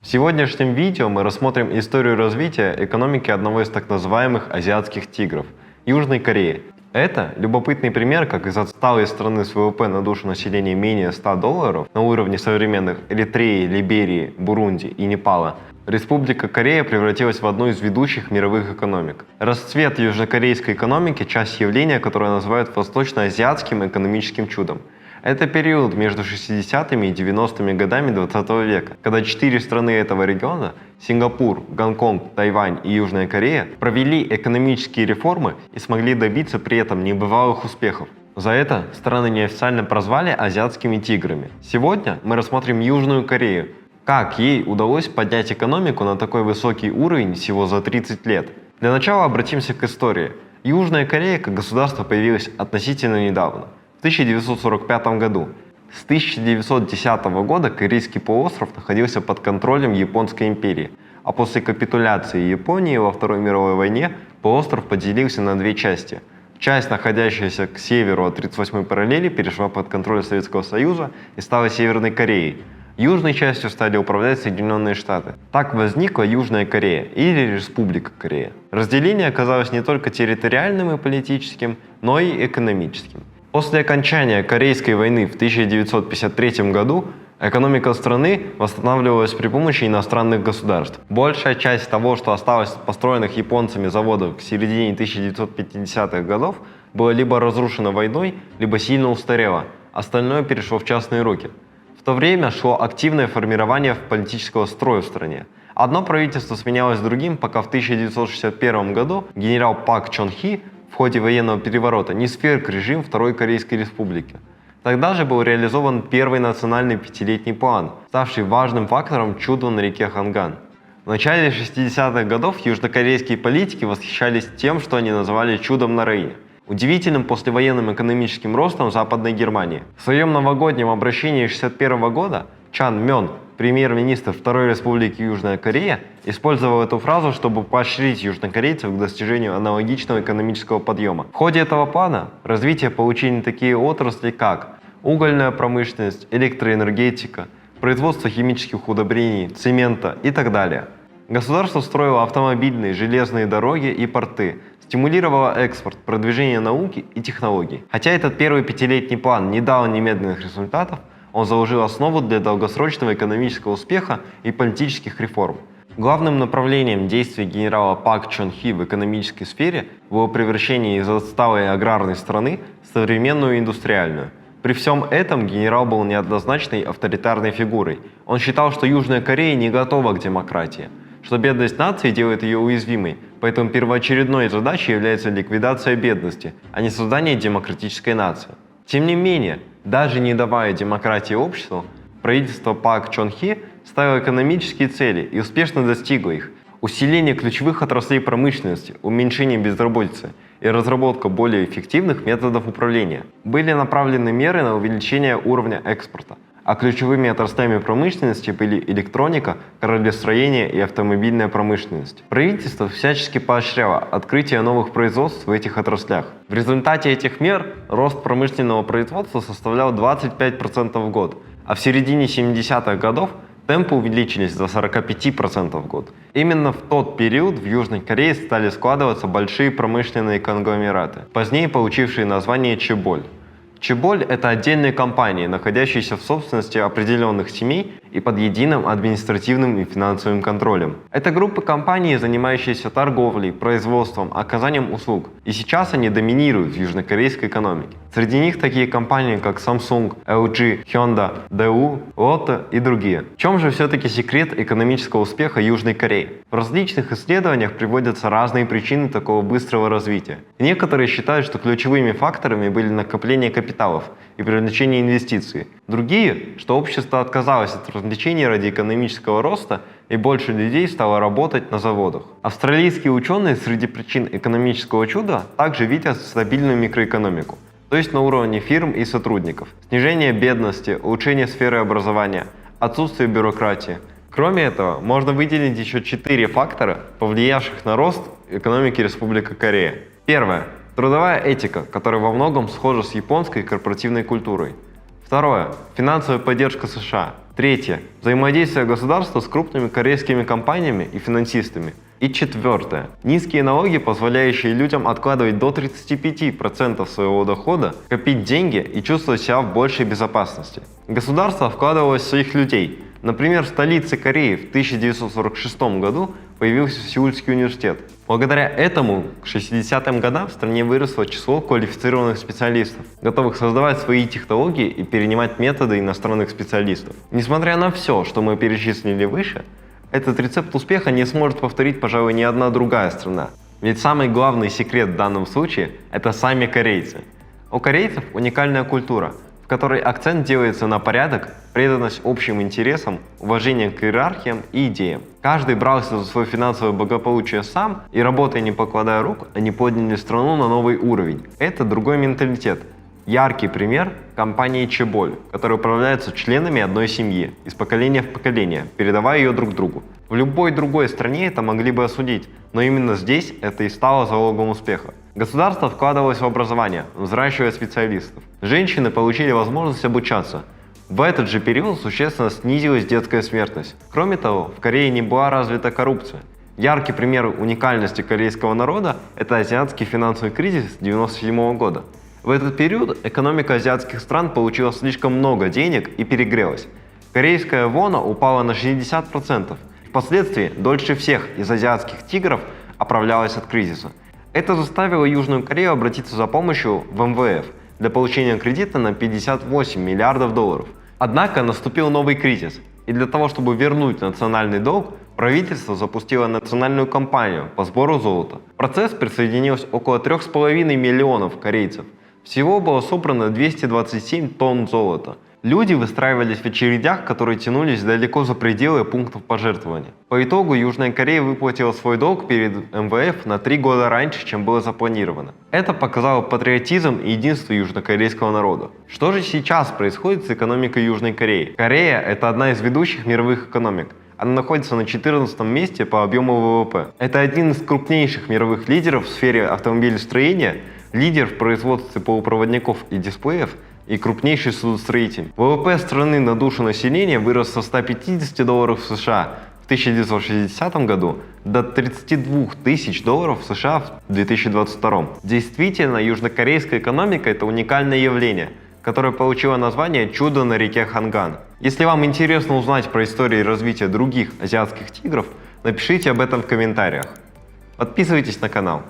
В сегодняшнем видео мы рассмотрим историю развития экономики одного из так называемых азиатских тигров – Южной Кореи. Это любопытный пример, как из отсталой страны с ВВП на душу населения менее $100 на уровне современных Эритреи, Либерии, Бурунди и Непала, Республика Корея превратилась в одну из ведущих мировых экономик. Расцвет южнокорейской экономики – часть явления, которое называют восточно-азиатским экономическим чудом. Это период между 60-ми и 90-ми годами 20 века, когда 4 страны этого региона – Сингапур, Гонконг, Тайвань и Южная Корея – провели экономические реформы и смогли добиться при этом небывалых успехов. За это страны неофициально прозвали азиатскими тиграми. Сегодня мы рассмотрим Южную Корею. Как ей удалось поднять экономику на такой высокий уровень всего за 30 лет? Для начала обратимся к истории. Южная Корея как государство появилась относительно недавно. В 1945 году. С 1910 года Корейский полуостров находился под контролем Японской империи, а после капитуляции Японии во Второй мировой войне полуостров поделился на две части. Часть, находящаяся к северу от 38-й параллели, перешла под контроль Советского Союза и стала Северной Кореей. Южной частью стали управлять Соединенные Штаты. Так возникла Южная Корея или Республика Корея. Разделение оказалось не только территориальным и политическим, но и экономическим. После окончания Корейской войны в 1953 году экономика страны восстанавливалась при помощи иностранных государств. Большая часть того, что осталось построенных японцами заводов к середине 1950-х годов, было либо разрушено войной, либо сильно устарело. Остальное перешло в частные руки. В то время шло активное формирование политического строя в стране. Одно правительство сменялось другим, пока в 1961 году генерал Пак Чон Хи в ходе военного переворота не сверг режим Второй Корейской Республики. Тогда же был реализован первый национальный пятилетний план, ставший важным фактором чуда на реке Ханган. В начале 60-х годов южнокорейские политики восхищались тем, что они называли чудом на Рейне, удивительным послевоенным экономическим ростом Западной Германии. В своем новогоднем обращении 1961 года Чан Мён, премьер-министр Второй Республики Южная Корея, использовал эту фразу, чтобы поощрить южнокорейцев к достижению аналогичного экономического подъема. В ходе этого плана развитие получили такие отрасли, как угольная промышленность, электроэнергетика, производство химических удобрений, цемента и так далее. Государство строило автомобильные, железные дороги и порты, стимулировало экспорт, продвижение науки и технологий. Хотя этот первый пятилетний план не дал немедленных результатов, он заложил основу для долгосрочного экономического успеха и политических реформ. Главным направлением действий генерала Пак Чон Хи в экономической сфере было превращение из отсталой аграрной страны в современную индустриальную. При всем этом генерал был неоднозначной авторитарной фигурой. Он считал, что Южная Корея не готова к демократии, что бедность нации делает ее уязвимой, поэтому первоочередной задачей является ликвидация бедности, а не создание демократической нации. Тем не менее, даже не давая демократии обществу, правительство Пак Чон Хи ставило экономические цели и успешно достигло их. Усиление ключевых отраслей промышленности, уменьшение безработицы и разработка более эффективных методов управления. Были направлены меры на увеличение уровня экспорта, а ключевыми отраслями промышленности были электроника, кораблестроение и автомобильная промышленность. Правительство всячески поощряло открытие новых производств в этих отраслях. В результате этих мер рост промышленного производства составлял 25% в год, а в середине 70-х годов темпы увеличились до 45% в год. Именно в тот период в Южной Корее стали складываться большие промышленные конгломераты, позднее получившие название Чеболь. Чеболь – это отдельные компании, находящиеся в собственности определенных семей и под единым административным и финансовым контролем. Это группы компаний, занимающиеся торговлей, производством, оказанием услуг. И сейчас они доминируют в южнокорейской экономике. Среди них такие компании, как Samsung, LG, Hyundai, Daewoo, Lotte и другие. В чем же все-таки секрет экономического успеха Южной Кореи? В различных исследованиях приводятся разные причины такого быстрого развития. Некоторые считают, что ключевыми факторами были накопление капиталов и привлечение инвестиций. Другие, что общество отказалось от развлечений ради экономического роста и больше людей стало работать на заводах. Австралийские ученые среди причин экономического чуда также видят стабильную микроэкономику, то есть на уровне фирм и сотрудников, снижение бедности, улучшение сферы образования, отсутствие бюрократии. Кроме этого, можно выделить еще 4 фактора, повлиявших на рост экономики Республики Корея. Первое. Трудовая этика, которая во многом схожа с японской корпоративной культурой. Второе. Финансовая поддержка США. Третье. Взаимодействие государства с крупными корейскими компаниями и финансистами. И четвертое. Низкие налоги, позволяющие людям откладывать до 35% своего дохода, копить деньги и чувствовать себя в большей безопасности. Государство вкладывалось в своих людей. Например, в столице Кореи в 1946 году появился Сеульский университет. Благодаря этому к 60-м годам в стране выросло число квалифицированных специалистов, готовых создавать свои технологии и перенимать методы иностранных специалистов. Несмотря на все, что мы перечислили выше, этот рецепт успеха не сможет повторить, пожалуй, ни одна другая страна. Ведь самый главный секрет в данном случае – это сами корейцы. У корейцев уникальная культура, в которой акцент делается на порядок, преданность общим интересам, уважение к иерархиям и идеям. Каждый брался за свое финансовое благополучие сам, и работая не покладая рук, они подняли страну на новый уровень. Это другой менталитет. Яркий пример – компании Чеболь, которая управляется членами одной семьи, из поколения в поколение, передавая ее друг другу. В любой другой стране это могли бы осудить, но именно здесь это и стало залогом успеха. Государство вкладывалось в образование, взращивая специалистов. Женщины получили возможность обучаться. В этот же период существенно снизилась детская смертность. Кроме того, в Корее не была развита коррупция. Яркий пример уникальности корейского народа – это азиатский финансовый кризис 1997 года. В этот период экономика азиатских стран получила слишком много денег и перегрелась. Корейская вона упала на 60%. Впоследствии дольше всех из азиатских тигров оправлялась от кризиса. Это заставило Южную Корею обратиться за помощью в МВФ для получения кредита на 58 миллиардов долларов. Однако наступил новый кризис, и для того, чтобы вернуть национальный долг, правительство запустило национальную кампанию по сбору золота. В процесс присоединилось около 3,5 миллионов корейцев. Всего было собрано 227 тонн золота. Люди выстраивались в очередях, которые тянулись далеко за пределы пунктов пожертвования. По итогу Южная Корея выплатила свой долг перед МВФ на 3 года раньше, чем было запланировано. Это показало патриотизм и единство южнокорейского народа. Что же сейчас происходит с экономикой Южной Кореи? Корея – это одна из ведущих мировых экономик. Она находится на 14 месте по объему ВВП. Это один из крупнейших мировых лидеров в сфере автомобилестроения, лидер в производстве полупроводников и дисплеев и крупнейший судостроитель. ВВП страны на душу населения вырос со 150 долларов в США в 1960 году до 32 тысяч долларов в США в 2022. Действительно, южнокорейская экономика – это уникальное явление, которое получило название «Чудо на реке Ханган». Если вам интересно узнать про историю развития других азиатских тигров, напишите об этом в комментариях. Подписывайтесь на канал.